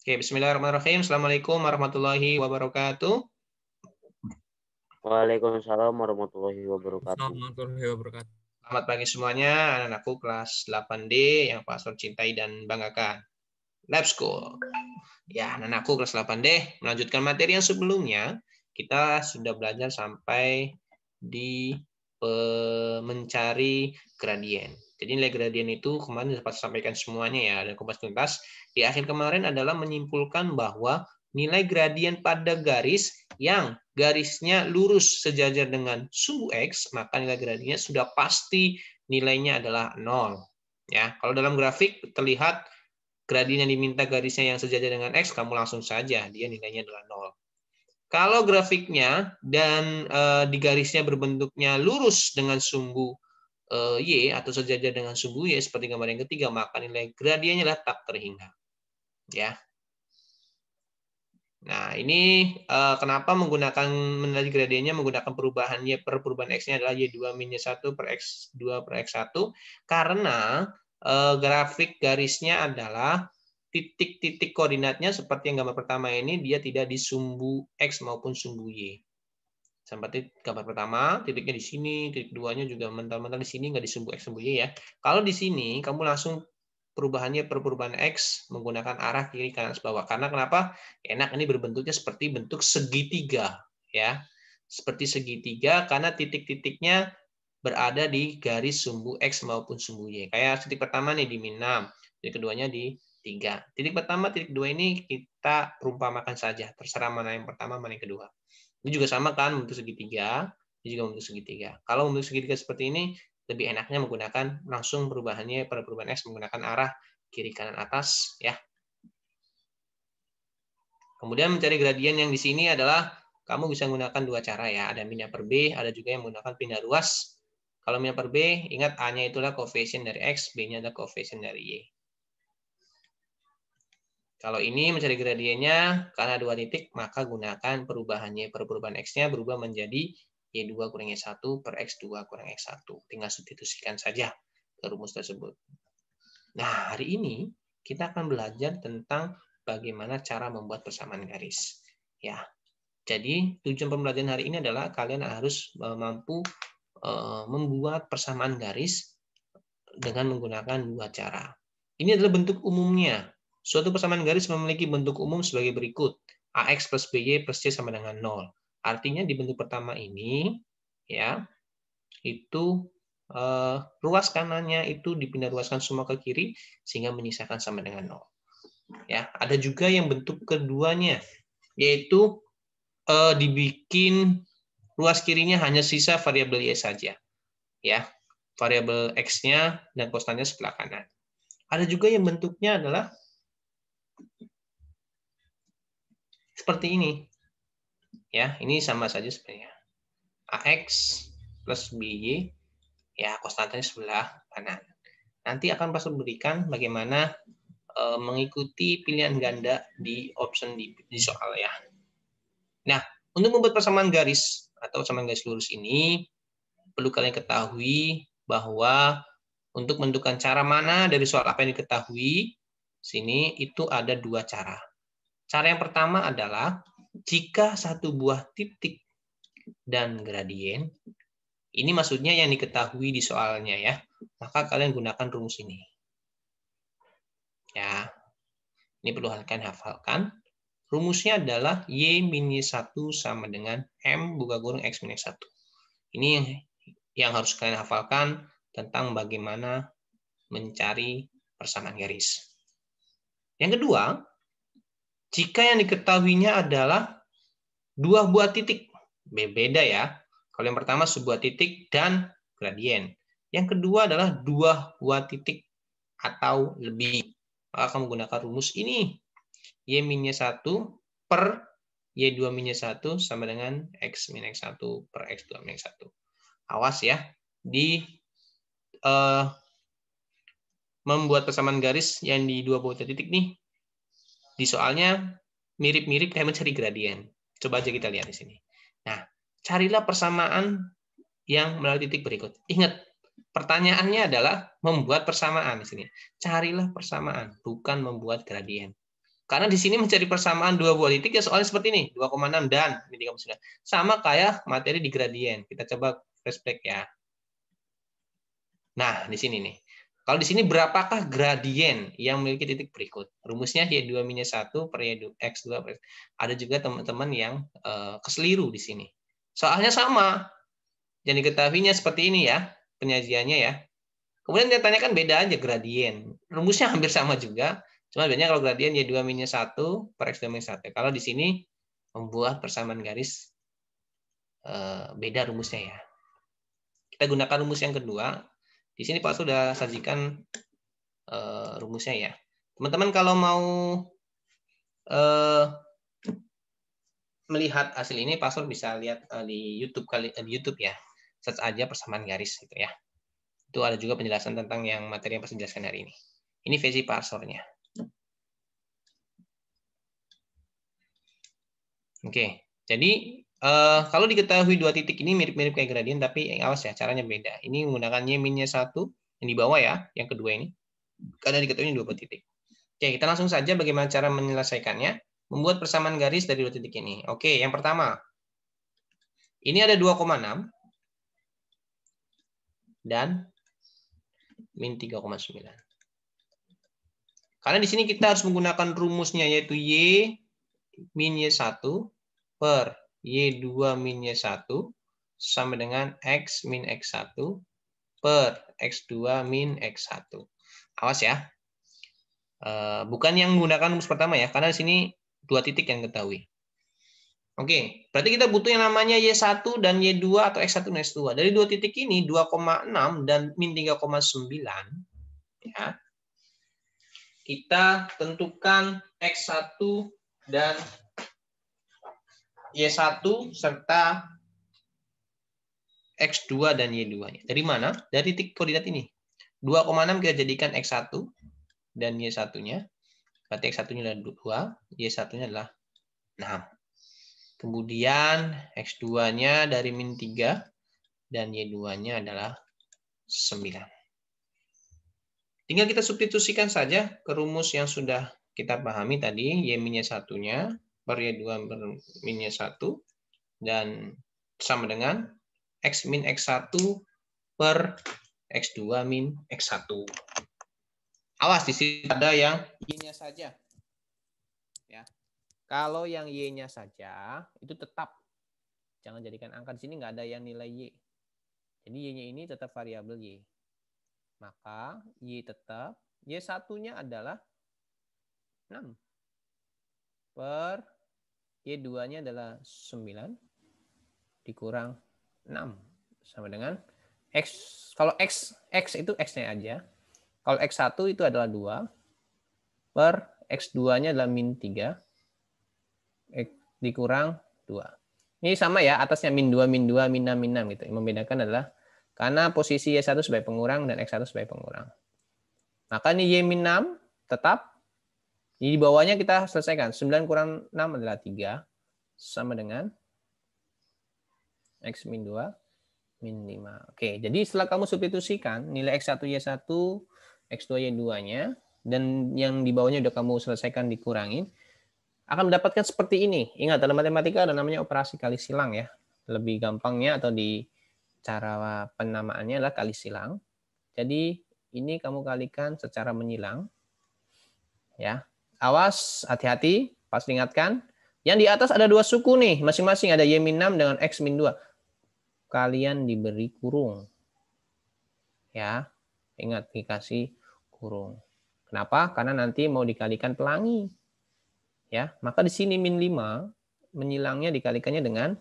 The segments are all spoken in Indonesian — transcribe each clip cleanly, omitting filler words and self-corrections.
Oke, bismillahirrahmanirrahim. Assalamualaikum warahmatullahi wabarakatuh. Waalaikumsalam warahmatullahi wabarakatuh. Selamat pagi semuanya, anak-anakku kelas 8D yang Pak Asrul cintai dan banggakan. Lab School. Ya, anak-anakku kelas 8D, melanjutkan materi yang sebelumnya, kita sudah belajar sampai di mencari gradien. Jadi nilai gradien itu kemarin dapat sampaikan semuanya ya, dan kupas tuntas. Di akhir kemarin adalah menyimpulkan bahwa nilai gradien pada garis yang garisnya lurus sejajar dengan sumbu X, maka nilai gradiennya sudah pasti nilainya adalah 0. Ya, kalau dalam grafik terlihat gradien yang diminta garisnya yang sejajar dengan X, kamu langsung saja, dia nilainya adalah 0. Kalau grafiknya dan di garisnya berbentuknya lurus dengan sumbu Y atau sejajar dengan sumbu Y seperti gambar yang ketiga, maka nilai gradiennya adalah tak terhingga. Ya. Nah, ini kenapa menggunakan menilai gradiennya menggunakan perubahannya per perubahan X-nya adalah Y2-1 per X2 per X1, karena grafik garisnya adalah titik-titik koordinatnya seperti yang gambar pertama ini, dia tidak di sumbu X maupun sumbu Y. Seperti gambar pertama, titiknya di sini, titik duanya juga mental-mental di sini, nggak di sumbu X sumbu Y ya. Kalau di sini, kamu langsung perubahannya per perubahan X menggunakan arah kiri kanan bawah. Karena kenapa? Enak, ini berbentuknya seperti bentuk segitiga. Ya, seperti segitiga karena titik-titiknya berada di garis sumbu X maupun sumbu Y. Kayak titik pertama nih di min 6, titik keduanya di 3. Titik pertama, titik kedua ini kita perumpamakan saja. Terserah mana yang pertama, mana yang kedua. Ini juga sama kan, bentuk segitiga. Ini juga bentuk segitiga. Kalau bentuk segitiga seperti ini, lebih enaknya menggunakan langsung perubahannya pada perubahan X menggunakan arah kiri kanan atas. Ya. Kemudian mencari gradien yang di sini adalah kamu bisa menggunakan dua cara ya. Ada min per B, ada juga yang menggunakan pindah ruas. Kalau min per B, ingat A-nya itulah koefisien dari X, B-nya adalah koefisien dari Y. Kalau ini mencari gradiennya, karena dua titik, maka gunakan perubahannya. Perubahan X-nya berubah menjadi Y2 kurang Y1 per X2 kurang X1. Tinggal substitusikan saja ke rumus tersebut. Nah, hari ini kita akan belajar tentang bagaimana cara membuat persamaan garis. Ya, jadi tujuan pembelajaran hari ini adalah kalian harus mampu membuat persamaan garis dengan menggunakan dua cara. Ini adalah bentuk umumnya. Suatu persamaan garis memiliki bentuk umum sebagai berikut. AX plus BY plus C sama dengan 0. Artinya di bentuk pertama ini, ya, itu ruas kanannya itu dipindah ruaskan semua ke kiri sehingga menyisakan sama dengan 0. Ya, ada juga yang bentuk keduanya, yaitu dibikin ruas kirinya hanya sisa variabel Y saja. Ya, variabel X-nya dan konstannya sebelah kanan. Ada juga yang bentuknya adalah seperti ini. Ya, ini sama saja sebenarnya. AX plus BY, ya konstantanya sebelah kanan. Nanti akan Pak berikan bagaimana mengikuti pilihan ganda di option di soal ya. Nah, untuk membuat persamaan garis atau persamaan garis lurus ini, perlu kalian ketahui bahwa untuk menentukan cara mana dari soal apa yang diketahui, sini itu ada dua cara. Cara yang pertama adalah jika satu buah titik dan gradien, ini maksudnya yang diketahui di soalnya ya, maka kalian gunakan rumus ini. Ya, ini perlu kalian hafalkan. Rumusnya adalah Y min Y1 sama dengan M buka kurung X min X1. Ini yang harus kalian hafalkan tentang bagaimana mencari persamaan garis. Yang kedua, jika yang diketahuinya adalah dua buah titik, beda ya. Kalau yang pertama sebuah titik dan gradien. Yang kedua adalah dua buah titik atau lebih. Maka kamu gunakan rumus ini. Y min Y1 per Y2 min Y1 sama dengan X min X1 per X2 min X1. Awas ya, di membuat persamaan garis yang di dua buah titik nih, di soalnya mirip-mirip kayak mencari gradien. Coba aja kita lihat di sini. Nah, carilah persamaan yang melalui titik berikut. Ingat, pertanyaannya adalah membuat persamaan di sini. Carilah persamaan, bukan membuat gradien. Karena di sini mencari persamaan dua buah titik ya soalnya seperti ini, 2,6 dan min 39. Sama kayak materi di gradien. Kita coba flashback ya. Nah, di sini nih. Kalau di sini berapakah gradien yang memiliki titik berikut? Rumusnya Y2 minus 1 per Y2, X2 per X. Ada juga teman-teman yang keseliru di sini. Soalnya sama. Yang diketahuinya seperti ini ya, penyajiannya ya. Kemudian dia tanyakan beda aja gradien. Rumusnya hampir sama juga. Cuma bedanya kalau gradien Y2 minus 1 per X2 minus 1. Kalau di sini membuat persamaan garis beda rumusnya ya. Kita gunakan rumus yang kedua. Di sini Pak sudah sajikan rumusnya ya. Teman-teman kalau mau melihat hasil ini, Pak bisa lihat di YouTube ya. Search aja persamaan garis gitu ya. Itu ada juga penjelasan tentang yang materi yang Pak jelaskan hari ini. Ini versi parsornya. Oke, jadi kalau diketahui dua titik ini mirip-mirip kayak gradien, tapi awas ya, caranya beda. Ini menggunakan Y-1 yang di bawah ya, yang kedua ini. Karena diketahui dua titik. Oke, kita langsung saja bagaimana cara menyelesaikannya. Membuat persamaan garis dari dua titik ini. Oke, yang pertama. Ini ada 2,6 dan min 3,9. Karena di sini kita harus menggunakan rumusnya yaitu Y min Y1 per Y2 min Y1 sama dengan X min X1 per X2 min X1. Awas ya. Bukan yang menggunakan rumus pertama ya, karena di sini dua titik yang ketahui. Oke, berarti kita butuh yang namanya Y1 dan Y2 atau X1 dan X2. Dari dua titik ini 2,6 dan min 3,9 ya. Kita tentukan X1 dan Y1 serta X2 dan Y2-nya. Dari mana? Dari titik koordinat ini. 2,6 kita jadikan X1 dan Y1-nya. Berarti X1-nya adalah 2, Y1-nya adalah 6. Kemudian X2-nya dari min 3 dan Y2-nya adalah 9. Tinggal kita substitusikan saja ke rumus yang sudah kita pahami tadi, Y-1-nya per Y2 per min Y1 dan sama dengan X min X1 per X2 min X1. Awas, di sini ada yang Y-nya saja. Ya. Kalau yang Y-nya saja, itu tetap. Jangan jadikan angka. Di sini nggak ada yang nilai Y. Jadi Y-nya ini tetap variabel Y. Maka Y tetap, Y1-nya adalah 6. Per Y2-nya adalah 9. Dikurang 6. Sama dengan X. Kalau X itu X-nya aja. Kalau X1 itu adalah 2. Per X2-nya adalah min 3. Dikurang 2. Ini sama ya, atasnya min 2, min 2, min 6, min 6 gitu. Yang membedakan adalah karena posisi Y1 sebagai pengurang dan X1 sebagai pengurang. Maka ini Y min 6 tetap. Di bawahnya kita selesaikan. 9 kurang 6 adalah 3. Sama dengan X min 2, min 5. Oke, jadi setelah kamu substitusikan nilai X1, Y1, X2, Y2-nya, dan yang di bawahnya udah kamu selesaikan dikurangin, akan mendapatkan seperti ini. Ingat, dalam matematika ada namanya operasi kali silang ya. Lebih gampangnya atau di cara penamaannya adalah kali silang. Jadi ini kamu kalikan secara menyilang. Ya, awas, hati-hati, pas diingatkan. Yang di atas ada dua suku nih, masing-masing ada Y min 6 dengan X min 2. Kalian diberi kurung. Ya, ingat dikasih kurung. Kenapa? Karena nanti mau dikalikan pelangi. Ya, maka di sini min 5 menyilangnya dikalikannya dengan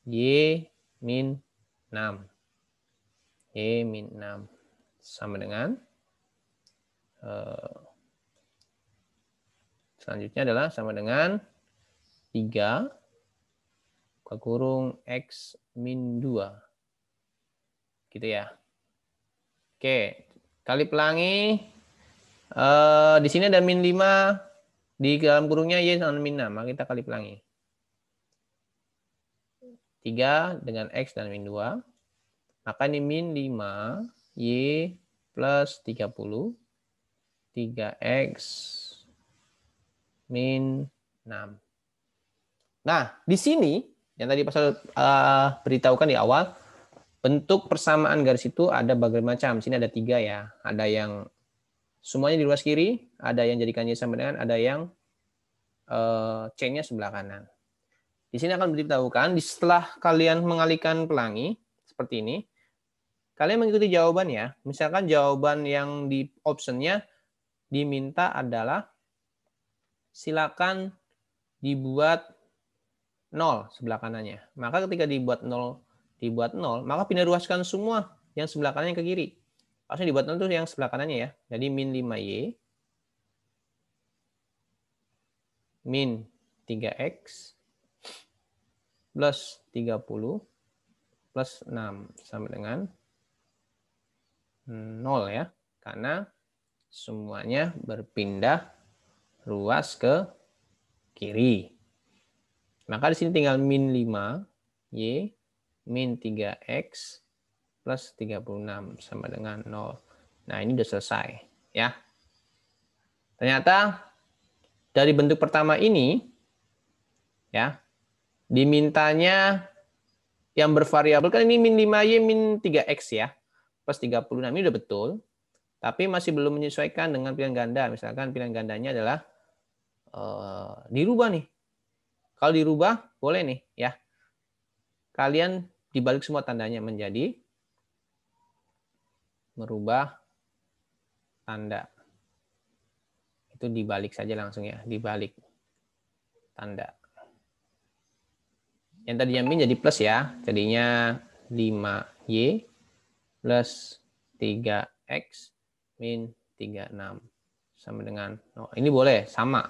Y min 6. Y min 6 sama dengan selanjutnya adalah sama dengan 3 kurung X min 2. Gitu ya. Oke, kali pelangi. Di sini ada min 5. Di dalam kurungnya Y sama min 6. Maka kita kali pelangi. 3 dengan X dan min 2. Maka ini min 5. Y plus 30. 3X min 6. Nah, di sini yang tadi Pasal beritahukan di awal, bentuk persamaan garis itu ada berbagai macam. Sini ada 3 ya. Ada yang semuanya di ruas kiri, ada yang jadikan Y sama dengan, ada yang C-nya sebelah kanan. Di sini akan diberitahukan, setelah kalian mengalihkan pelangi, seperti ini, kalian mengikuti jawaban ya. Misalkan jawaban yang di optionnya diminta adalah silakan dibuat 0 sebelah kanannya. Maka ketika dibuat 0, maka pindah ruaskan semua yang sebelah kanannya ke kiri. Maksudnya dibuat 0 itu yang sebelah kanannya ya. Jadi min 5Y min 3X plus 30 plus 6 sama dengan 0 ya. Karena semuanya berpindah ruas ke kiri. Maka di sini tinggal min 5Y min 3X plus 36 sama dengan 0. Nah, ini udah selesai ya. Ternyata dari bentuk pertama ini ya, dimintanya yang bervariabel kan ini min 5Y min 3X ya. Plus 36 ini udah betul. Tapi masih belum menyesuaikan dengan pilihan ganda. Misalkan pilihan gandanya adalah dirubah nih. Kalau dirubah, boleh nih ya. Kalian dibalik semua tandanya menjadi merubah tanda. Itu dibalik saja langsung ya, dibalik tanda. Yang tadinya min jadi plus ya, jadinya 5Y plus 3X min 36 sama dengan 0. Ini boleh sama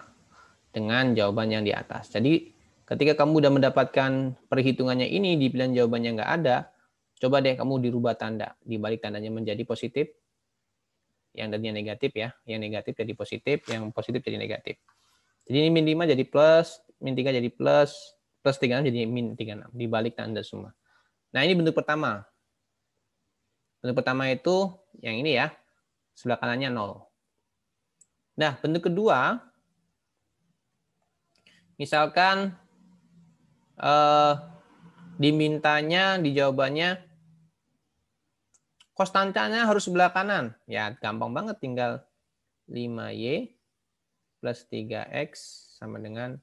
dengan jawaban yang di atas. Jadi ketika kamu sudah mendapatkan perhitungannya ini di pilihan jawabannya nggak ada, coba deh kamu dirubah tanda. Dibalik tandanya menjadi positif, yang tadinya negatif ya. Yang negatif jadi positif, yang positif jadi negatif. Jadi ini min 5 jadi plus, min 3 jadi plus, plus 36 jadi min 36. Dibalik tanda semua. Nah ini bentuk pertama. Bentuk pertama itu yang ini ya, sebelah kanannya 0. Nah bentuk kedua, misalkan dimintanya di jawabannya konstantanya harus sebelah kanan. Ya, gampang banget, tinggal 5Y plus 3X sama dengan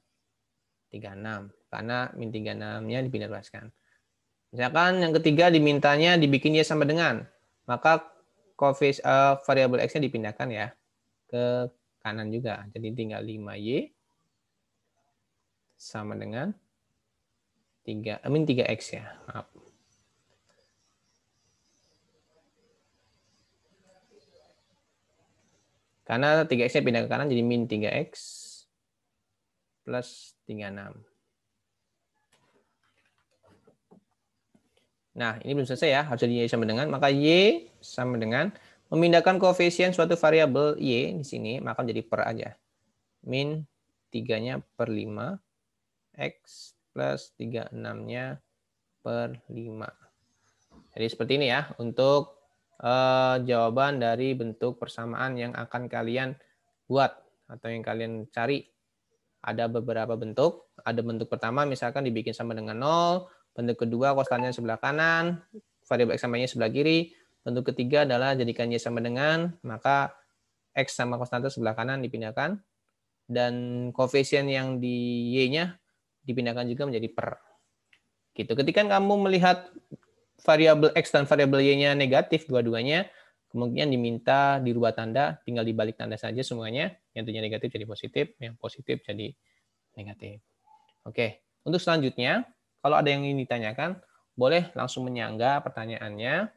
36. Karena min 36-nya dipindah ruaskan. Misalkan yang ketiga dimintanya dibikin Y sama dengan, maka variabel X-nya dipindahkan ya ke kanan juga. Jadi tinggal 5Y sama dengan min 3X ya. Maaf. Karena 3X-nya pindah ke kanan jadi min 3X plus 36. Nah, ini belum selesai ya. Harus jadi Y sama dengan. Maka Y sama dengan memindahkan koefisien suatu variabel Y di sini, maka menjadi per aja. Min 3-nya per 5. X plus 36-nya per 5. Jadi seperti ini ya untuk jawaban dari bentuk persamaan yang akan kalian buat atau yang kalian cari. Ada beberapa bentuk. Ada bentuk pertama misalkan dibikin sama dengan 0. Bentuk kedua konstannya sebelah kanan. Variabel X sama Y sebelah kiri. Bentuk ketiga adalah jadikan Y sama dengan. Maka X sama konstanta sebelah kanan dipindahkan. Dan koefisien yang di Y-nya dipindahkan juga menjadi per. Gitu. Ketika kamu melihat variabel X dan variabel Y-nya negatif dua-duanya, kemungkinan diminta dirubah tanda, tinggal dibalik tanda saja semuanya. Yang tadinya negatif jadi positif, yang positif jadi negatif. Oke, untuk selanjutnya, kalau ada yang ingin ditanyakan, boleh langsung menyangga pertanyaannya,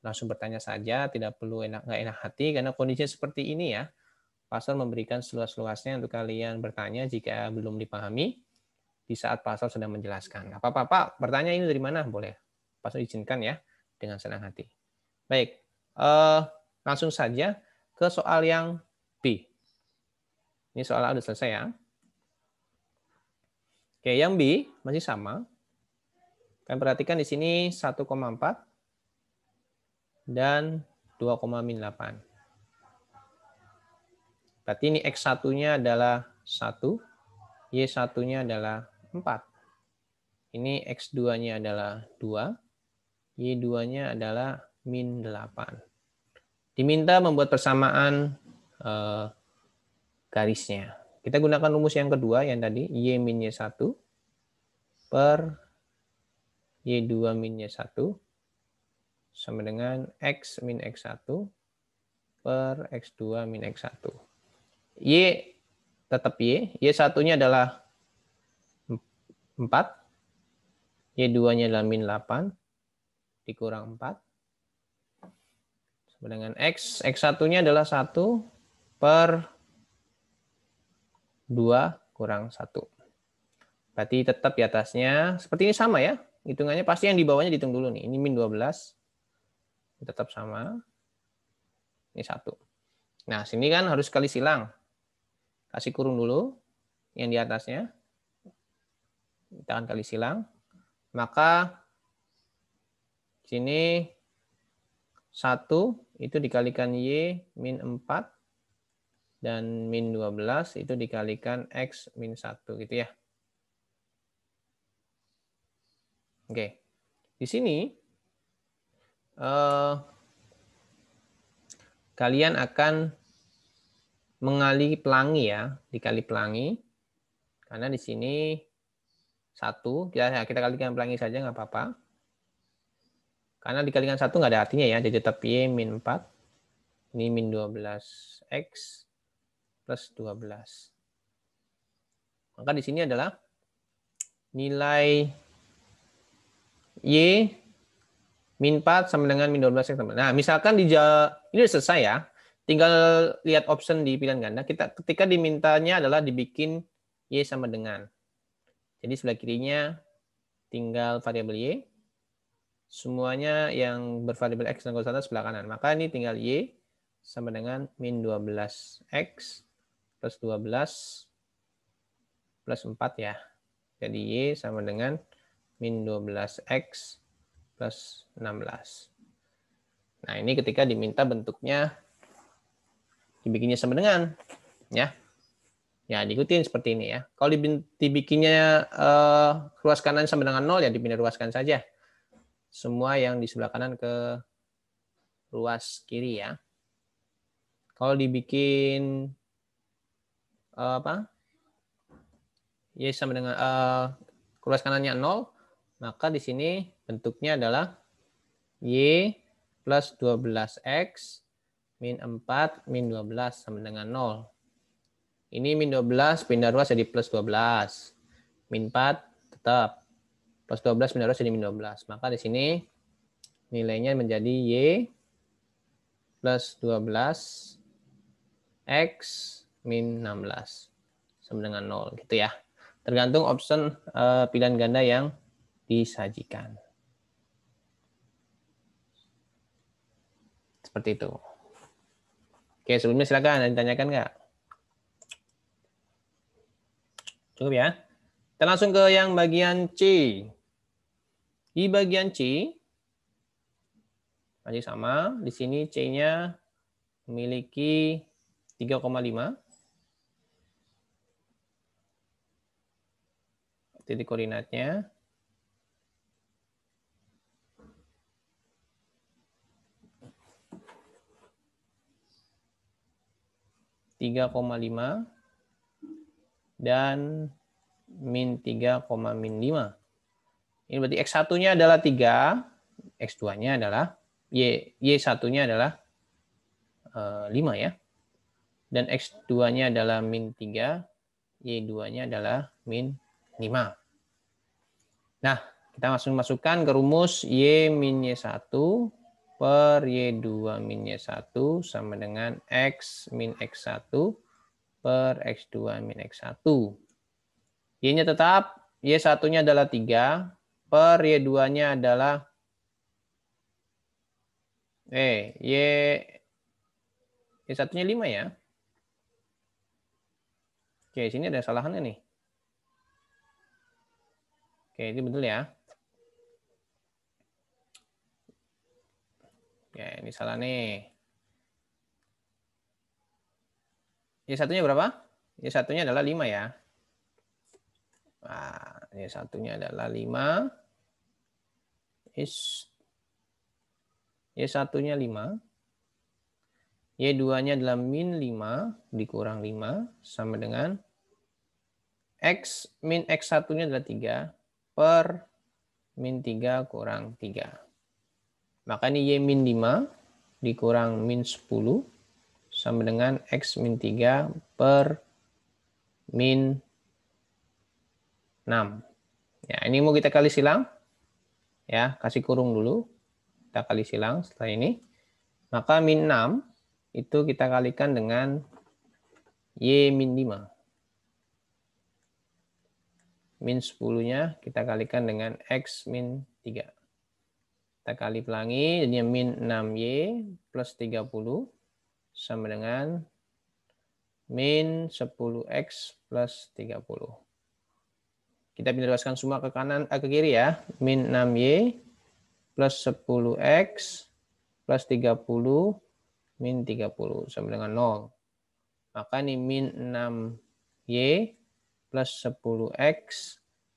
langsung bertanya saja, tidak perlu nggak enak hati, karena kondisinya seperti ini ya. Pasal memberikan seluas-luasnya untuk kalian bertanya jika belum dipahami di saat Pasal sedang menjelaskan. Apa-apa, Pak, bertanya ini dari mana? Boleh. Pasal izinkan ya, dengan senang hati. Baik, langsung saja ke soal yang B. Ini soal A udah selesai ya. Oke, yang B masih sama. Kalian perhatikan di sini 1,4 dan 2,8. Berarti ini X1-nya adalah 1, Y1-nya adalah 4. Ini X2-nya adalah 2, Y2-nya adalah min 8. Diminta membuat persamaan garisnya. Kita gunakan rumus yang kedua yang tadi, Y min Y1 per Y2 min Y1 sama dengan X min X1 per X2 min X1. Y tetap Y, Y1-nya adalah 4, Y2-nya adalah min 8, dikurang 4, sama dengan X, X1-nya adalah 1 per 2 kurang 1. Berarti tetap di atasnya, seperti ini sama ya, hitungannya pasti yang di bawahnya dihitung dulu nih, ini min 12, tetap sama, ini 1. Nah, sini kan harus kali silang. Kasih kurung dulu yang di atasnya. Kita akan kali silang. Maka sini 1 itu dikalikan Y min 4 dan min 12 itu dikalikan X min 1 gitu ya. Oke. Di sini kalian akan mengali pelangi ya, dikali pelangi. Karena di sini 1, kita kalikan pelangi saja nggak apa-apa. Karena dikalikan 1 nggak ada artinya ya, jadi tetap Y min 4. Ini min 12X plus 12. Maka di sini adalah nilai Y min 4 sama dengan min 12X. Nah, misalkan ini udah selesai ya. Tinggal lihat option di pilihan ganda. Ketika dimintanya adalah dibikin Y sama dengan. Jadi sebelah kirinya tinggal variabel Y. Semuanya yang bervariabel X dan konstan sebelah kanan. Maka ini tinggal Y sama dengan min 12X plus 12 plus 4 ya. Jadi Y sama dengan min 12X plus 16. Nah, ini ketika diminta bentuknya dibikinnya sama dengan. Ya, diikutin seperti ini ya. Kalau dibikinnya ruas kanan sama dengan 0, ya dipindah ruaskan saja. Semua yang di sebelah kanan ke ruas kiri ya. Kalau dibikin Y sama dengan ruas kanannya 0, maka di sini bentuknya adalah Y plus 12X min 4 min 12 sama dengan 0. Ini min 12 pindah ruas jadi plus 12. Min 4 tetap. Plus 12 pindah ruas jadi min 12. Maka di sini nilainya menjadi Y plus 12 X min 16 sama dengan 0 gitu ya. Tergantung option pilihan ganda yang disajikan. Seperti itu. Oke, sebelumnya silakan ada yang ditanyakan nggak? Cukup ya. Kita langsung ke yang bagian C. Di bagian C masih sama. Di sini C-nya memiliki 3,5. Titik koordinatnya. -3,5 dan min 3,-5. Ini berarti X1-nya adalah 3, X2-nya adalah, Y1-nya adalah 5 ya. Dan X2-nya adalah min 3, Y2-nya adalah min 5. Nah, kita langsung masukkan ke rumus Y min Y1 per Y2 min Y1 sama dengan X min X1 per X2 min X1. Y-nya tetap, Y1-nya adalah 3, per Y2-nya adalah, Y1-nya 5 ya. Oke, sini ada kesalahannya nih. Oke, ini betul ya. Oke, ini salah nih. Y1-nya berapa? Y1-nya adalah 5 ya. Nah, Y1-nya adalah 5. Y1-nya 5. Y2-nya adalah min 5 dikurang 5 sama dengan X min X1-nya adalah 3 per min 3 kurang 3. Maka ini Y min 5 dikurang min 10 sama dengan X min 3 per min 6. Ya, ini mau kita kali silang. Ya, kasih kurung dulu. Kita kali silang setelah ini. Maka min 6 itu kita kalikan dengan Y min 5. Min 10-nya kita kalikan dengan X min 3. Kita kali pelangi, jadinya min 6Y plus 30 sama dengan min 10X plus 30. Kita bebaskan semua ke kanan, ke kiri ya. Min 6Y plus 10X plus 30 min 30 sama dengan 0. Maka ini min 6Y plus 10X.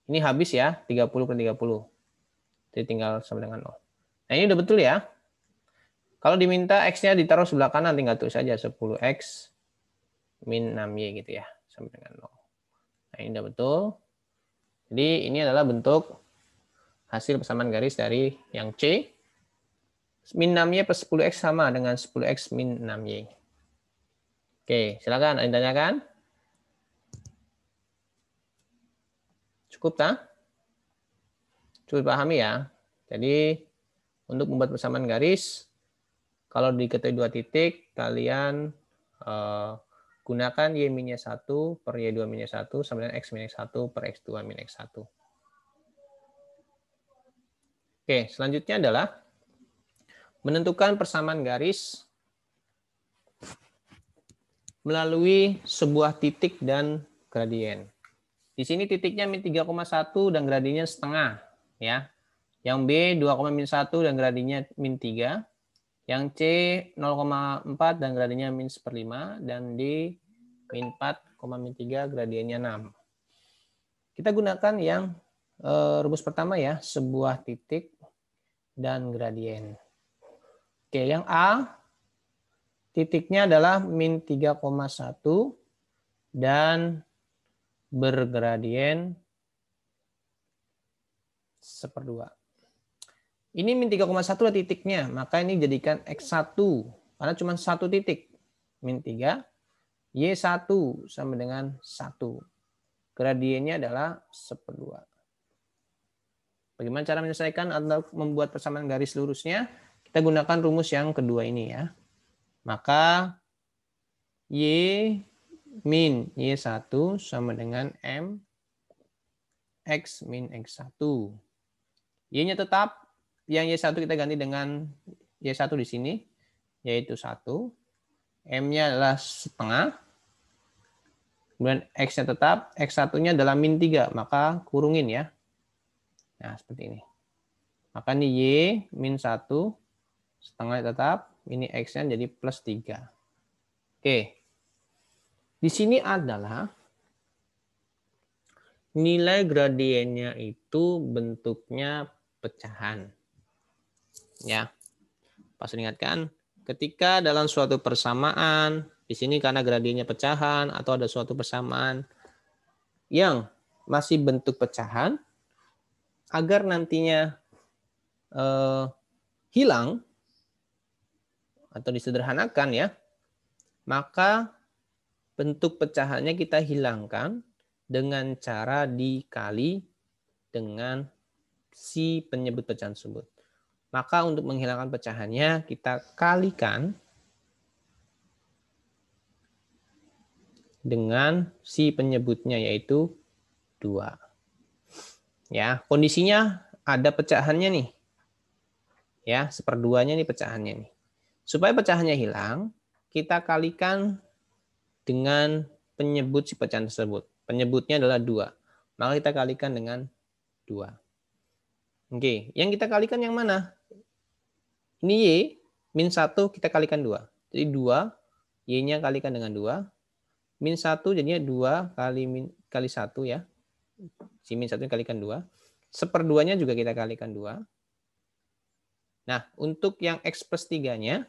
Ini habis ya, 30 per 30. Jadi tinggal sama dengan 0. Nah ini udah betul ya. Kalau diminta X-nya ditaruh sebelah kanan, tinggal tulis saja 10X min 6Y gitu ya. Sama dengan 0. Nah ini udah betul. Jadi ini adalah bentuk hasil persamaan garis dari yang C. Min 6Y plus 10X sama dengan 10X min 6Y. Oke, silakan. Ada yang tanyakan? Cukup tak? Cukup pahami ya. Jadi untuk membuat persamaan garis, kalau diketahui 2 titik, kalian gunakan Y minus 1 per Y2 minus 1 sama dengan X minus 1 per X2 minus 1. Oke, selanjutnya adalah menentukan persamaan garis melalui sebuah titik dan gradien. Di sini titiknya min 3,1 dan gradiennya setengah. Ya. Yang B 2,-1 dan gradiennya min 3. Yang C 0,4 dan gradiennya min 1/5. Dan D min 4,-3 gradiennya 6. Kita gunakan yang rumus pertama ya, sebuah titik dan gradien. Oke, yang A titiknya adalah min 3,1 dan bergradien 1/2. Ini min 3,1 adalah titiknya, maka ini jadikan X1 karena cuma satu titik. Min 3, Y1 sama dengan 1. Gradiennya adalah 1/2. Bagaimana cara menyelesaikan atau membuat persamaan garis lurusnya? Kita gunakan rumus yang kedua ini ya. Maka Y min Y1 sama dengan M X min X1. Y-nya tetap, yang Y1 kita ganti dengan Y1 di sini, yaitu 1. M-nya adalah setengah. Kemudian X-nya tetap, X1-nya adalah min 3, maka kurungin ya. Nah, seperti ini. Maka ini Y min 1, setengah tetap, ini X-nya jadi plus 3. Oke. Di sini adalah nilai gradiennya itu bentuknya pecahan. Ya. Pas ingatkan, ketika dalam suatu persamaan, di sini karena gradiennya pecahan atau ada suatu persamaan yang masih bentuk pecahan, agar nantinya hilang atau disederhanakan ya, maka bentuk pecahannya kita hilangkan dengan cara dikali dengan si penyebut pecahan tersebut. Maka untuk menghilangkan pecahannya kita kalikan dengan si penyebutnya yaitu 2. Ya, kondisinya ada pecahannya nih. Ya, 1/2-nya nih pecahannya nih. Supaya pecahannya hilang, kita kalikan dengan penyebut si pecahan tersebut. Penyebutnya adalah 2. Maka kita kalikan dengan 2. Oke, yang kita kalikan yang mana? Ini Y min 1 kita kalikan 2. Jadi 2, Y-nya kalikan dengan 2. Min 1 jadinya 2 kali 1 ya. Si min 1 kalikan 2. 1/2-nya juga kita kalikan 2. Nah, untuk yang X plus 3-nya,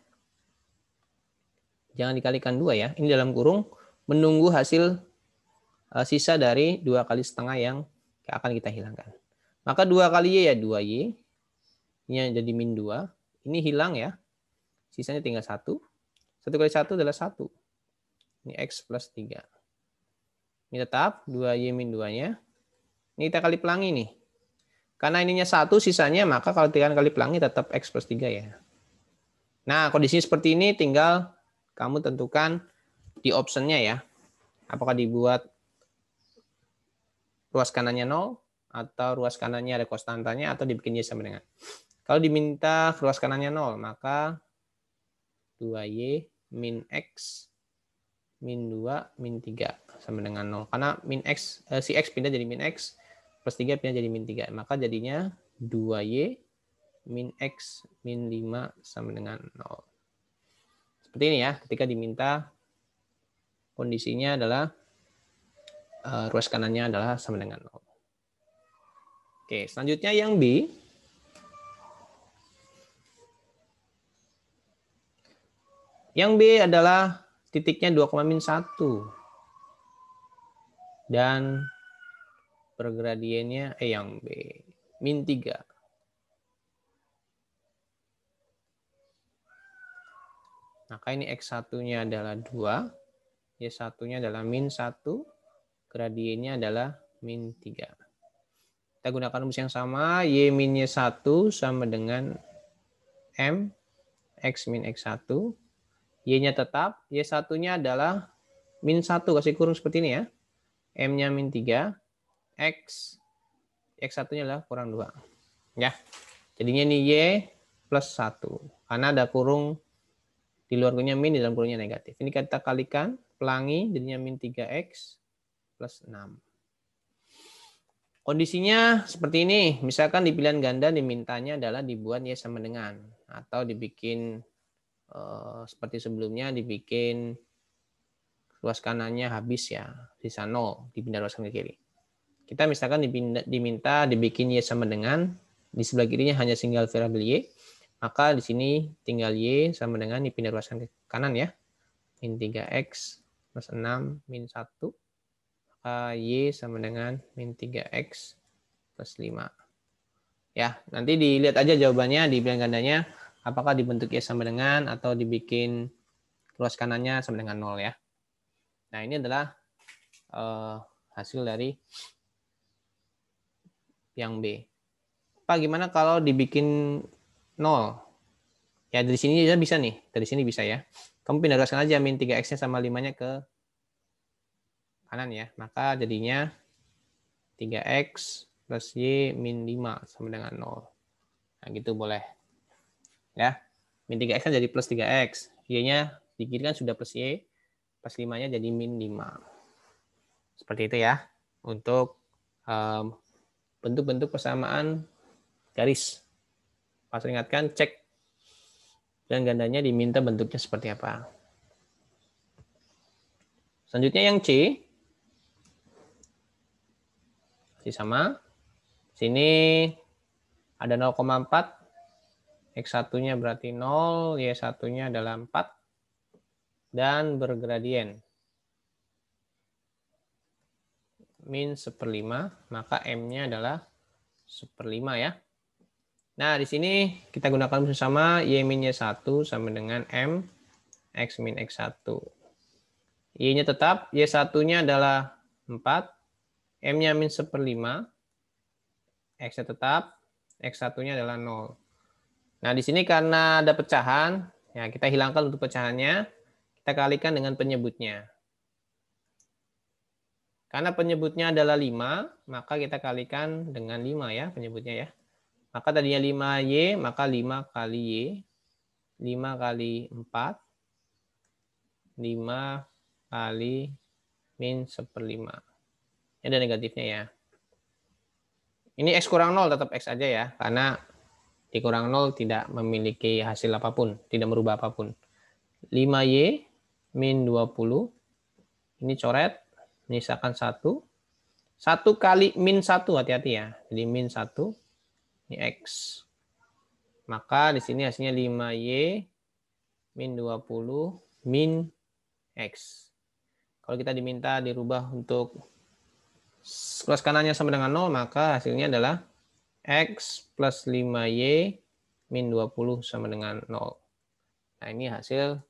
jangan dikalikan 2 ya. Ini dalam kurung menunggu hasil sisa dari 2 kali setengah yang akan kita hilangkan. Maka 2 kali Y ya 2Y. Ini jadi min 2. Ini hilang ya. Sisanya tinggal 1. 1 kali 1 adalah 1. Ini X plus 3. Ini tetap 2Y min 2-nya. Ini kita kali pelangi nih. Karena ininya 1 sisanya, maka kalau kali pelangi tetap X plus 3 ya. Nah, kondisi seperti ini tinggal kamu tentukan di optionnya ya. Apakah dibuat ruas kanannya 0, atau ruas kanannya ada konstantanya, atau dibikin Y sama dengan. Kalau diminta ruas kanannya 0, maka 2Y min X min 2 min 3 sama dengan 0. Karena min X, si X pindah jadi min X, plus 3 pindah jadi min 3. Maka jadinya 2Y min X min 5 sama dengan 0. Seperti ini ya, ketika diminta kondisinya adalah ruas kanannya adalah sama dengan 0. Oke, selanjutnya yang B. Yang B adalah titiknya 2,-1. Dan pergradiennya yang B. Min 3. Maka ini X1-nya adalah 2. Y1-nya adalah min 1. Gradiennya adalah min 3. Kita gunakan rumus yang sama. Y min Y1 sama dengan M. X min X1. Y-nya tetap. Y1-nya adalah min 1. Kasih kurung seperti ini ya. M-nya min 3. X. X1-nya adalah kurang 2. Ya. Jadinya ini Y plus 1. Karena ada kurung di luar kurungnya min, di dalam kurungnya negatif. Ini kita kalikan, pelangi, jadinya min 3X plus 6. Kondisinya seperti ini. Misalkan di pilihan ganda dimintanya adalah dibuat Y sama dengan. Atau dibikin seperti sebelumnya, dibikin ruas kanannya habis ya. Sisa 0, dipindah ruas kanan ke kiri. Kita misalkan diminta dibikin Y sama dengan. Di sebelah kirinya hanya single variable Y. Maka di sini tinggal Y sama dengan dipindah ruas kanan ya. Min 3X plus 6 min 1. Maka Y sama dengan min 3X plus 5. Ya, nanti dilihat aja jawabannya di pilihan gandanya. Apakah dibentuk Y sama dengan atau dibikin ruas kanannya sama dengan 0 ya. Nah, ini adalah hasil dari yang B. Pak, gimana kalau dibikin 0? Ya, dari sini bisa nih. Dari sini bisa ya. Kamu pindah ruaskan aja min 3X-nya sama 5-nya ke kanan ya. Maka jadinya 3X plus Y min 5 sama dengan 0. Nah, gitu boleh. Ya. Min 3X kan jadi plus 3X. Y-nya di kiri kan sudah plus Y. Plus 5-nya jadi min 5. Seperti itu ya. Untuk bentuk-bentuk persamaan garis. Pas ingatkan, cek dan gandanya diminta bentuknya seperti apa. Selanjutnya yang C. Masih sama. Sini ada 0,4. X1-nya berarti 0, Y1-nya adalah 4. Dan bergradien. Min 1/5, maka M-nya adalah 1/5 ya. Nah, di sini kita gunakan bersama Y min Y1 sama dengan M X min X1. Y-nya tetap, Y1-nya adalah 4, M-nya min 1/5, X-nya tetap, X1-nya adalah 0. Nah, di sini karena ada pecahan, ya kita hilangkan untuk pecahannya, kita kalikan dengan penyebutnya. Karena penyebutnya adalah 5, maka kita kalikan dengan 5 ya penyebutnya ya. Maka tadinya 5Y, maka 5 kali Y. 5 kali 4. 5 kali min 1/5. Ini ada negatifnya ya. Ini X kurang 0 tetap X aja ya. Karena dikurang 0 tidak memiliki hasil apapun. Tidak merubah apapun. 5Y min 20. Ini coret, menyisakan 1. 1 kali min 1, hati-hati ya. Jadi min 1, ini X. Maka di sini hasilnya 5Y min 20 min X. Kalau kita diminta dirubah untuk kelas kanannya sama dengan 0, maka hasilnya adalah X plus 5Y min 20 sama dengan 0. Nah, ini hasil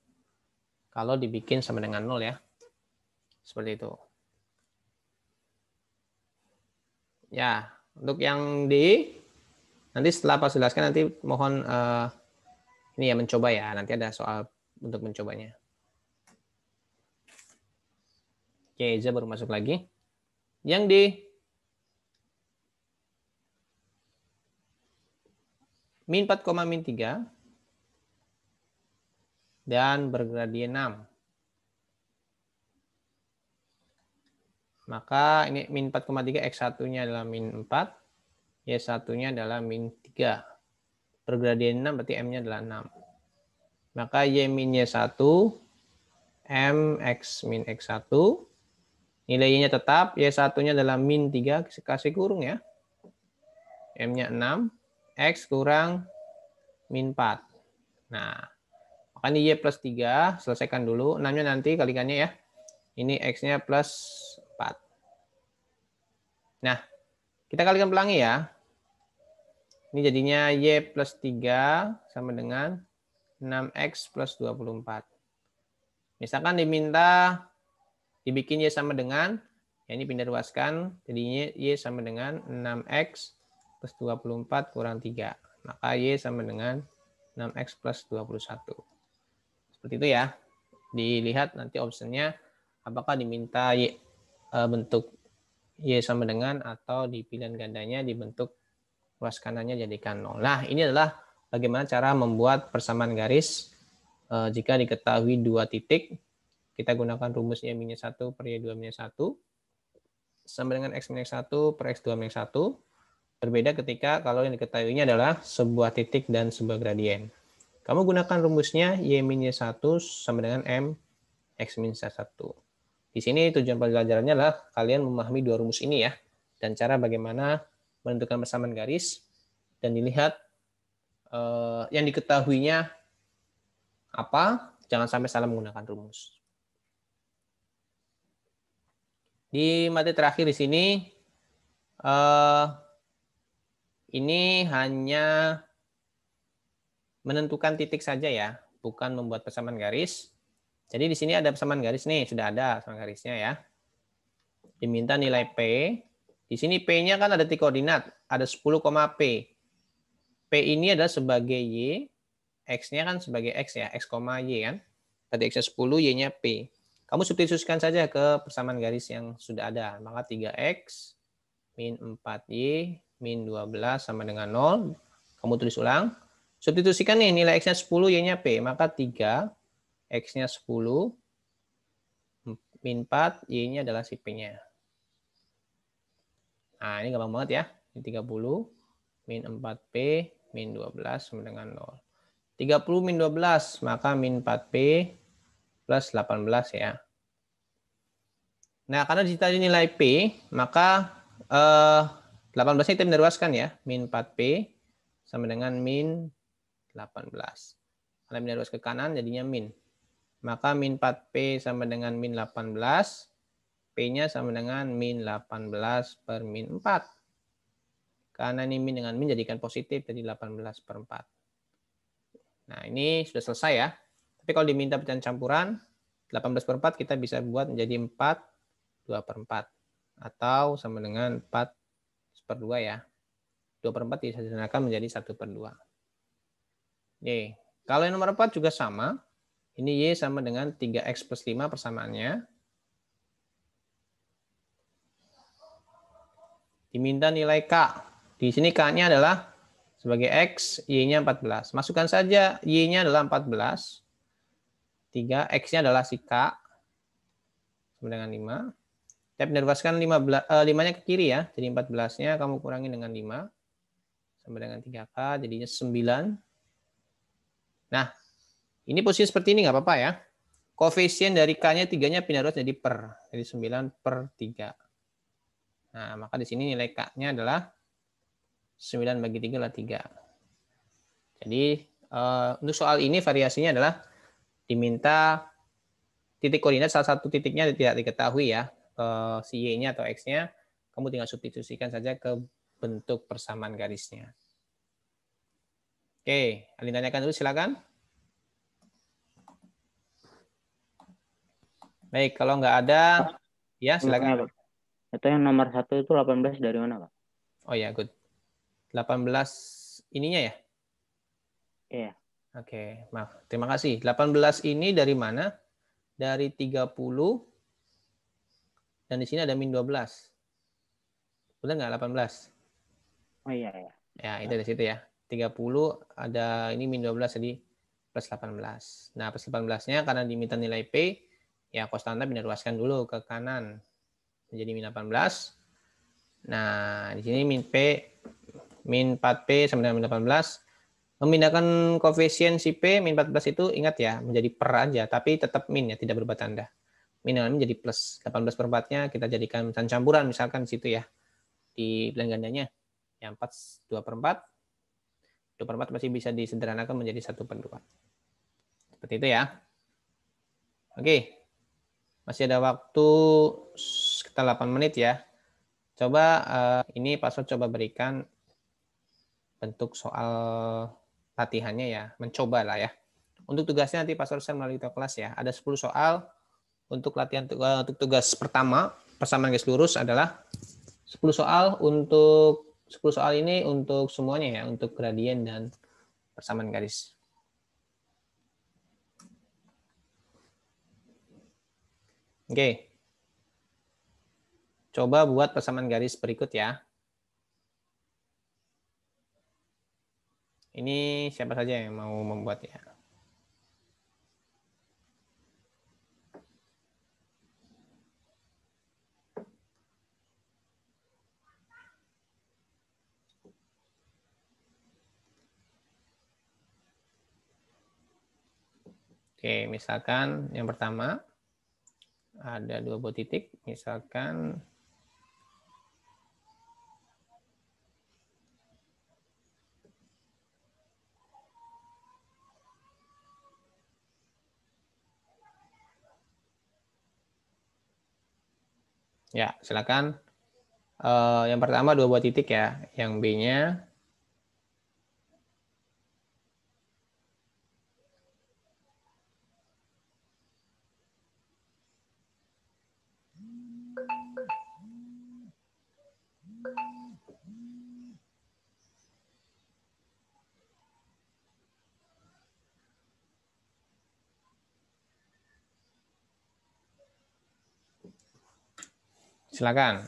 kalau dibikin sama dengan 0 ya. Seperti itu. Ya, untuk yang D, nanti setelah Pak jelaskan, nanti mohon ini ya mencoba ya. Nanti ada soal untuk mencobanya. Oke, Eza baru masuk lagi. Yang D, min 4, min 3 dan bergradien 6. Maka ini min 4,3, X1-nya adalah min 4, Y1-nya adalah min 3. Bergradien 6 berarti M-nya adalah 6. Maka Y min Y1, M X min X1. Nilai Y-nya tetap, Y1-nya adalah min 3, kasih kurung ya. M-nya 6, X kurang min 4. Nah, maka ini Y plus 3, selesaikan dulu. 6-nya nanti kalikannya ya. Ini X-nya plus 4. Nah, kita kalikan pelangi ya. Ini jadinya Y plus 3 sama dengan 6X plus 24. Misalkan diminta dibikin Y sama dengan, ya ini pindah ruaskan, jadinya Y sama dengan 6X plus 24 kurang 3. Maka Y sama dengan 6X plus 21. Seperti itu ya. Dilihat nanti optionnya apakah diminta Y, bentuk Y sama dengan atau di pilihan gandanya dibentuk ruas kanannya jadikan 0. Nah, ini adalah bagaimana cara membuat persamaan garis jika diketahui 2 titik. Kita gunakan rumus Y minus 1 per Y2 minus 1 sama dengan X minus 1 per X2 minus 1. Berbeda ketika kalau yang diketahuinya adalah sebuah titik dan sebuah gradien. Kamu gunakan rumusnya Y minus 1 sama dengan M X minus 1. Di sini tujuan pelajarannya adalah kalian memahami 2 rumus ini ya. Dan cara bagaimana menentukan persamaan garis dan dilihat yang diketahuinya apa, jangan sampai salah menggunakan rumus. Di materi terakhir di sini ini hanya menentukan titik saja ya, bukan membuat persamaan garis. Jadi di sini ada persamaan garis nih, sudah ada persamaan garisnya ya. Diminta nilai P. Di sini P-nya kan ada titik koordinat, ada 10, P. P ini adalah sebagai Y, X-nya kan sebagai X ya, X, Y kan. Tadi X-nya 10, Y-nya P. Kamu substitusikan saja ke persamaan garis yang sudah ada. Maka 3X min 4Y min 12 sama dengan 0. Kamu tulis ulang. Substitusikan nih nilai X-nya 10, Y-nya P. Maka 3, X-nya 10, min 4, Y-nya adalah si P-nya. Nah, ini gampang banget ya. Ini 30, min 4P, min 12 sama dengan 0. 30 min 12, maka min 4P plus 18 ya. Nah, karena ditanya nilai P, maka 18-nya kita meneruskan ya. Min 4P sama dengan min 18. Kalau menerus ke kanan jadinya min. Maka min 4P sama dengan min 18. P-nya sama dengan min 18 per min 4. Karena ini min dengan min jadikan positif, jadi 18 per 4. Nah, ini sudah selesai ya. Tapi kalau diminta pecahan campuran, 18 per 4 kita bisa buat menjadi 4, 2 per 4. Atau sama dengan 4 per 2 ya. 2 per 4 bisa disederhanakan menjadi 1 per 2. Oke. Kalau yang nomor 4 juga sama. Ini Y sama dengan 3X plus 5 persamaannya. Diminta nilai K. Di sini K-nya adalah sebagai X, Y-nya 14. Masukkan saja Y-nya adalah 14. 3, X-nya adalah si K. Sama dengan 5. Saya meneruskan 5-nya ke kiri ya. Jadi 14-nya kamu kurangi dengan 5. Sama dengan 3K, jadinya 9. Nah, ini posisi seperti ini nggak apa-apa ya. Koefisien dari K-nya 3-nya pindah ruas jadi per. Jadi 9/3. Nah, maka di sini nilai K-nya adalah 9 bagi 3 adalah 3. Jadi, untuk soal ini variasinya adalah diminta titik koordinat salah satu titiknya tidak diketahui ya, si Y-nya atau X-nya, kamu tinggal substitusikan saja ke bentuk persamaan garisnya. Oke, Alin tanyakan dulu silakan. Baik, kalau nggak ada, ya silakan. Itu yang nomor 1 itu 18 dari mana, Pak? Oh ya, good. 18 ininya ya? Iya. Oke, maaf. Terima kasih. 18 ini dari mana? Dari 30 dan di sini ada min 12. Benar nggak 18? Oh iya ya. Ya, itu dari situ ya. 30 ada ini min 12 jadi plus 18. Nah, plus 18-nya karena diminta nilai P, ya konstanta pindah ruaskan dulu ke kanan. Menjadi min 18. Nah, di sini min P, min 4P sama dengan min 18. Memindahkan koefisien si P min 14 itu ingat ya, menjadi per aja, tapi tetap min ya, tidak berubah tanda. Min dengan min jadi plus. 18/4-nya kita jadikan campuran misalkan di situ ya. Di bilangan gandanya. Yang 4, 2/4. 2/4 masih bisa disederhanakan menjadi 1/2. Seperti itu ya. Oke. Masih ada waktu sekitar 8 menit ya. Coba ini Pak Sot coba berikan bentuk soal latihannya ya. Mencoba lah ya. Untuk tugasnya nanti Pak Sot share melalui kelas ya. Ada 10 soal. Untuk latihan untuk tugas pertama, persamaan garis lurus adalah 10 soal untuk 10 soal ini untuk semuanya ya, untuk gradien dan persamaan garis. Oke. Coba buat persamaan garis berikut ya. Ini siapa saja yang mau membuat ya? Oke, misalkan yang pertama ada 2 buah titik, misalkan ya, silakan. Yang pertama 2 buah titik ya, yang B-nya silakan.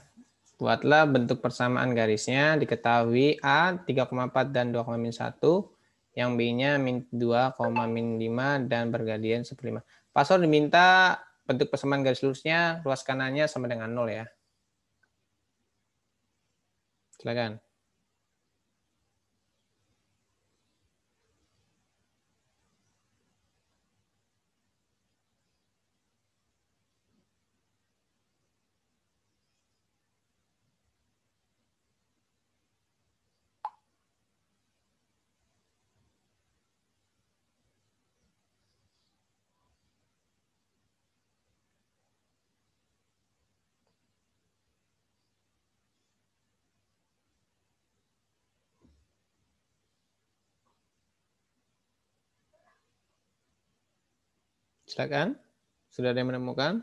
Buatlah bentuk persamaan garisnya, diketahui A 3,4 dan 2,-1, yang B-nya min 2, min 5 dan bergradien 1/5. Pasal diminta bentuk persamaan garis lurusnya, ruas kanannya sama dengan 0 ya. Silakan. Silakan. Sudah ada yang menemukan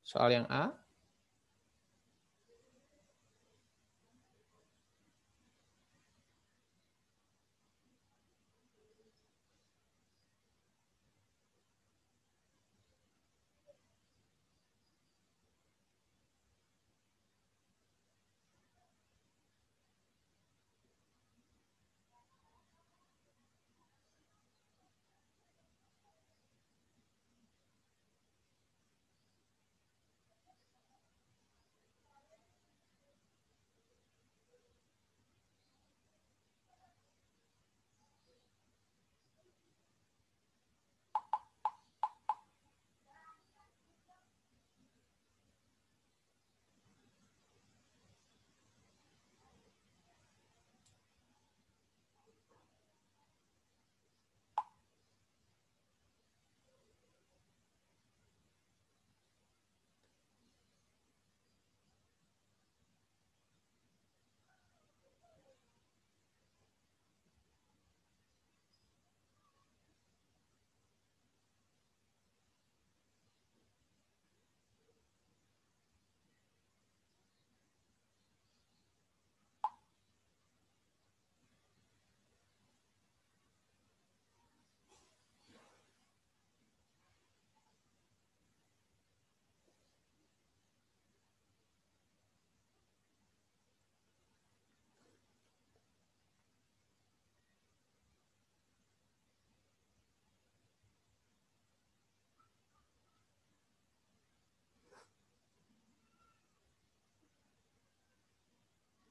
soal yang A?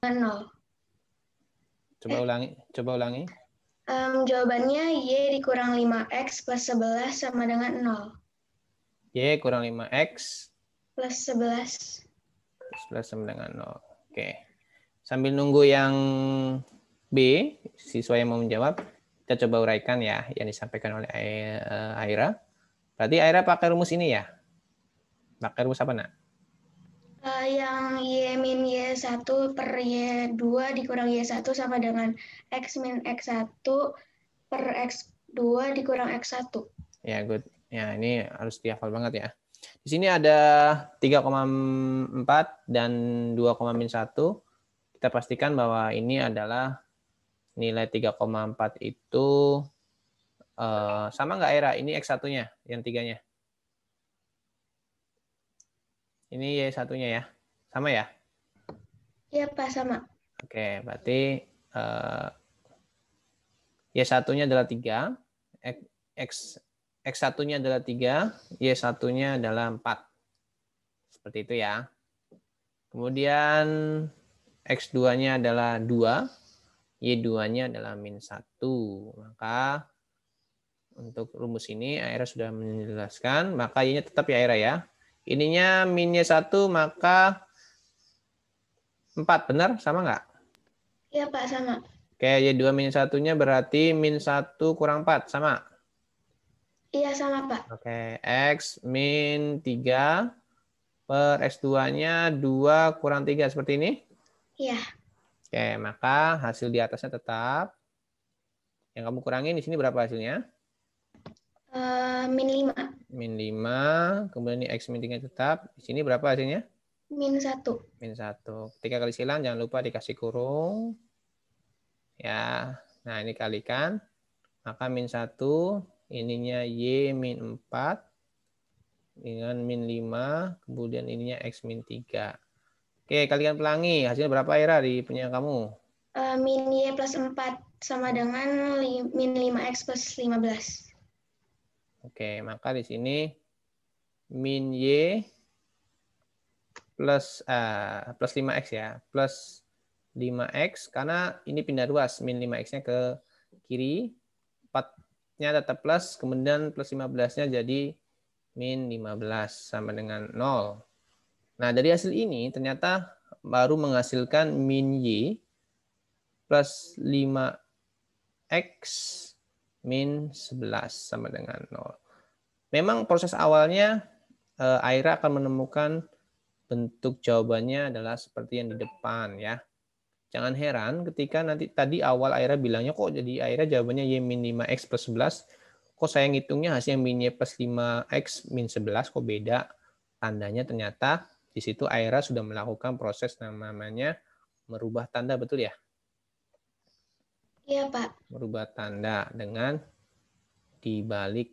0. Coba ulangi. Coba ulangi. Jawabannya Y dikurang 5X plus 11 sama dengan 0. Y kurang 5X Plus 11. plus 11 sama dengan 0. Oke. Sambil nunggu yang B, siswa yang mau menjawab, kita coba uraikan ya yang disampaikan oleh Aira. Berarti Aira pakai rumus ini ya? Pakai rumus apa, Nak? Yang Y min Y1 per Y2 dikurang Y1 sama dengan X min X1 per X2 dikurang X1. Ya, good. Ya, ini harus dihafal banget ya. Di sini ada 3,4 dan 2,1. Kita pastikan bahwa ini adalah nilai 3,4 itu sama nggak, Era? Ini X1-nya, yang 3-nya. Ini Y1-nya ya. Sama ya? Iya, Pak, sama. Oke, berarti Y1-nya adalah 3, X1-nya adalah 3, Y1-nya adalah 4. Seperti itu ya. Kemudian X2-nya adalah 2, Y2-nya adalah min 1. Maka untuk rumus ini Aira sudah menjelaskan, maka Y-nya tetap ya Aira ya. Ininya minnya 1, maka 4, benar? Sama nggak? Iya, Pak, sama. Oke, Y2 min 1-nya berarti min 1 kurang 4, sama? Iya, sama, Pak. Oke, X min 3 per X2-nya 2 kurang 3, seperti ini? Iya. Oke, maka hasil di atasnya tetap. Yang kamu kurangin di sini berapa hasilnya? Min 5. Min 5, kemudian ini X min 3 tetap. Di sini berapa hasilnya? Min 1. Min 1. Ketika kali silang, jangan lupa dikasih kurung. Ya, nah ini kalikan. Maka min 1, ininya Y min 4, dengan min 5, kemudian ininya X min 3. Oke, kalikan pelangi. Hasilnya berapa, Ira, di punya kamu? Min Y plus 4 sama dengan min 5X plus 15. Oke, maka di sini min Y plus 5X ya, plus 5X, karena ini pindah ruas, min 5X-nya ke kiri, 4-nya tetap plus, kemudian plus 15-nya jadi min 15 sama dengan 0. Nah, dari hasil ini ternyata baru menghasilkan min Y plus 5X min 11 sama dengan 0. Memang proses awalnya Aira akan menemukan bentuk jawabannya adalah seperti yang di depan ya. Jangan heran ketika nanti tadi awal Aira bilangnya kok jadi Aira jawabannya Y min 5X plus 11. Kok saya ngitungnya hasilnya min Y plus 5X min 11 kok beda. Tandanya ternyata di situ Aira sudah melakukan proses namanya merubah tanda, betul ya? Iya, Pak. Merubah tanda dengan dibalik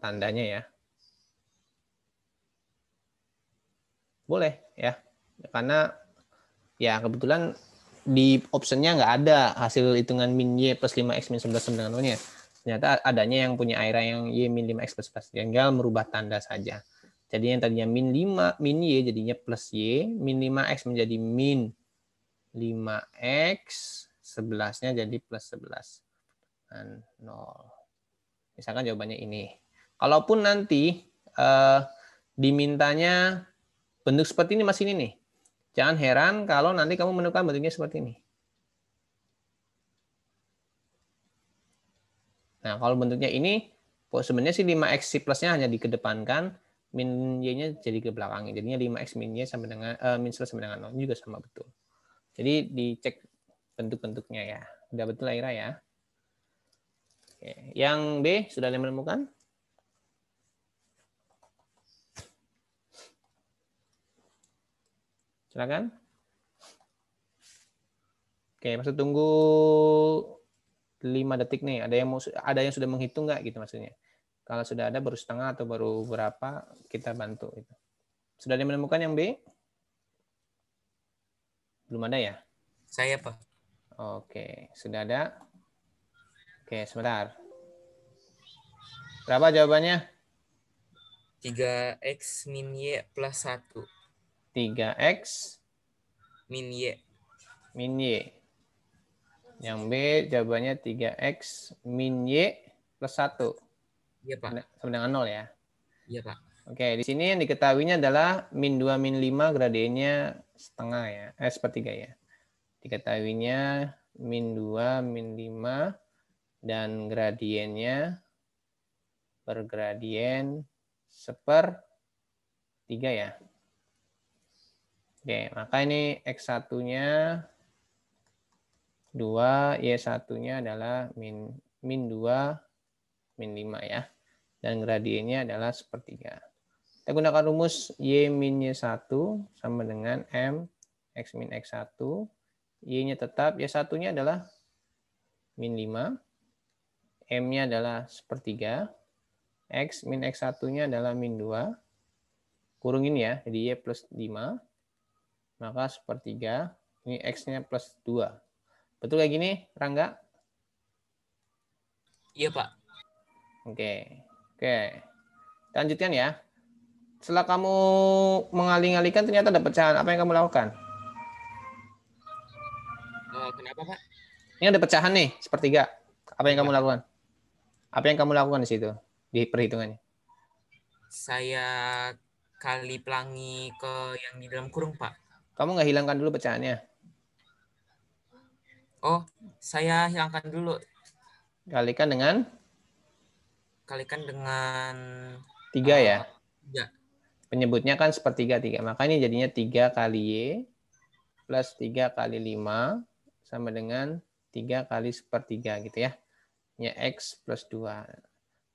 tandanya ya. Boleh ya. Karena ya kebetulan di optionnya nggak ada hasil hitungan min Y plus 5X min 11 sama dengan 0-nya. Ternyata adanya yang punya Aira yang Y min 5X plus 11. Tinggal merubah tanda saja. Jadi yang tadinya min 5, min Y jadinya plus Y. Min 5X menjadi min 5X. 11-nya jadi plus 11. Dan 0. Misalkan jawabannya ini. Kalaupun nanti dimintanya bentuk seperti ini masih ini nih. Jangan heran kalau nanti kamu menemukan bentuknya seperti ini. Nah, kalau bentuknya ini, sebenarnya sih 5X plusnya hanya dikedepankan, min Y-nya jadi ke belakangnya. Jadinya 5X min Y sama dengan, min 11 sama dengan 0 juga sama betul. Jadi dicek bentuk-bentuknya ya. Udah betul Aira ya. Oke. Yang B, sudah ada yang menemukan? Silakan. Oke, maksud tunggu 5 detik nih. Ada yang sudah menghitung nggak gitu maksudnya? Kalau sudah ada baru setengah atau baru berapa, kita bantu. Gitu. Sudah ada yang menemukan yang B? Belum ada ya? Saya, Pak. Oke, sudah ada. Oke, sebentar. Berapa jawabannya? 3X min Y plus 1. 3X min Y. Min Y. Yang B jawabannya 3X min Y plus 1. Iya, Pak. Sama dengan 0 ya. Iya, Pak. Oke, di sini yang diketahuinya adalah min 2, min 5 gradiennya setengah ya. Sepertiga ya. Diketahuinya min 2, min 5 dan gradiennya bergradien sepertiga ya. Oke, maka ini X1-nya 2, Y1-nya adalah min 2, min 5 ya. Dan gradiennya adalah sepertiga. Kita gunakan rumus Y min Y1 sama dengan M X min X1. Y-nya tetap, Y1-nya adalah min 5. M-nya adalah sepertiga. X min X1-nya adalah min 2. Kurungin ya, jadi Y plus 5. Maka sepertiga. Ini X-nya plus 2. Betul kayak gini, Rangga? Iya, Pak. Oke. Kita lanjutkan ya. Setelah kamu mengalih-alihkan ternyata ada pecahan. Apa yang kamu lakukan? Kenapa, Pak? Ini ada pecahan nih, sepertiga. Apa yang Iya, kamu Pak. lakukan? Apa yang kamu lakukan di situ? Di perhitungannya. Saya kali pelangi ke yang di dalam kurung, Pak. Kamu nggak hilangkan dulu pecahannya. Oh, saya hilangkan dulu. Kalikan dengan? Kalikan dengan 3 ya? 3. Penyebutnya kan sepertiga 3. Maka ini jadinya 3 kali Y plus 3 kali 5 sama dengan 3 kali sepertiga gitu ya. Ini X plus 2.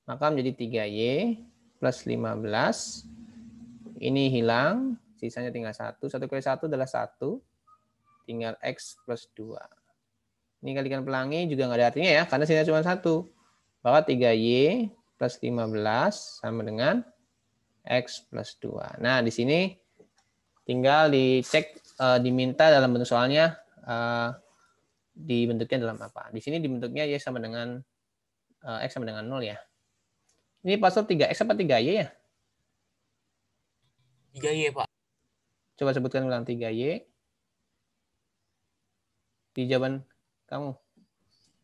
Maka menjadi 3Y plus 15. Ini hilang. Sisanya tinggal 1. 1 kali 1 adalah 1. Tinggal X plus 2. Ini kalikan pelangi juga nggak ada artinya ya. Karena sisanya cuma 1. Maka 3Y plus 15 sama dengan X plus 2. Nah, di sini tinggal dicek, diminta dalam bentuk soalnya dibentuknya dalam apa. Di sini dibentuknya Y sama dengan X sama dengan 0 ya. Ini pasal 3X apa 3Y ya? 3Y, Pak. Coba sebutkan ulang 3Y. Di jawaban kamu.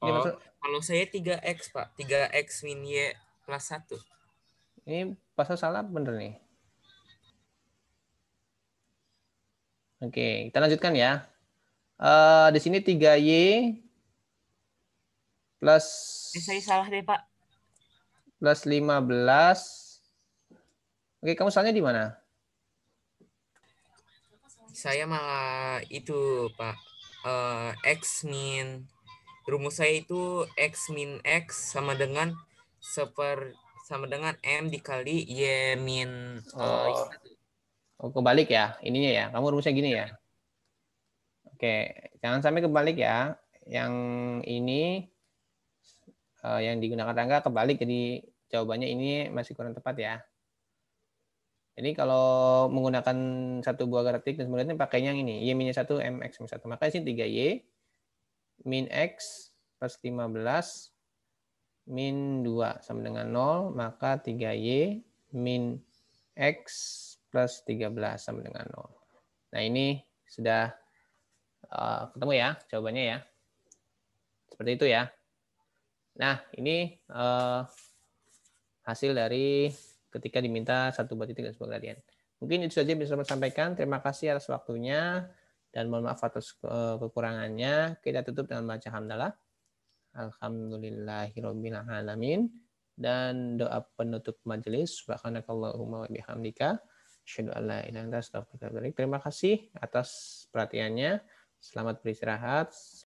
Ini Oh, kalau saya 3X, Pak. 3X min Y plus 1. Ini pasal salah bener nih. Oke, kita lanjutkan ya. Di sini 3Y plus Saya salah deh, Pak. plus 15. Oke, kamu salahnya di mana? Saya malah itu, Pak. X min rumus saya itu X min X sama dengan M dikali Y min Kebalik ya, ininya ya. Kamu rumusnya gini ya. Oke, jangan sampai kebalik ya. Yang ini yang digunakan Rangga kebalik, jadi jawabannya ini masih kurang tepat ya. Jadi kalau menggunakan satu buah grafik dan kemudian pakainya yang ini, Y minus 1, MX minus 1. Maka di sini 3Y min X plus 15 min 2 sama dengan 0. Maka 3Y min X plus 13 sama dengan 0. Nah ini sudah ketemu ya jawabannya ya. Seperti itu ya. Nah ini hasil dari ketika diminta satu buah titik dan sebuah gradien. Mungkin itu saja bisa saya sampaikan. Terima kasih atas waktunya dan mohon maaf atas kekurangannya. Kita tutup dengan baca hamdalah. Alhamdulillahirabbil alamin dan doa penutup majelis. Subhanakallahumma wa bihamdika asyhadu an la ilaha illa anta astaghfiruka wa atubu ilaik. Terima kasih atas perhatiannya. Selamat beristirahat.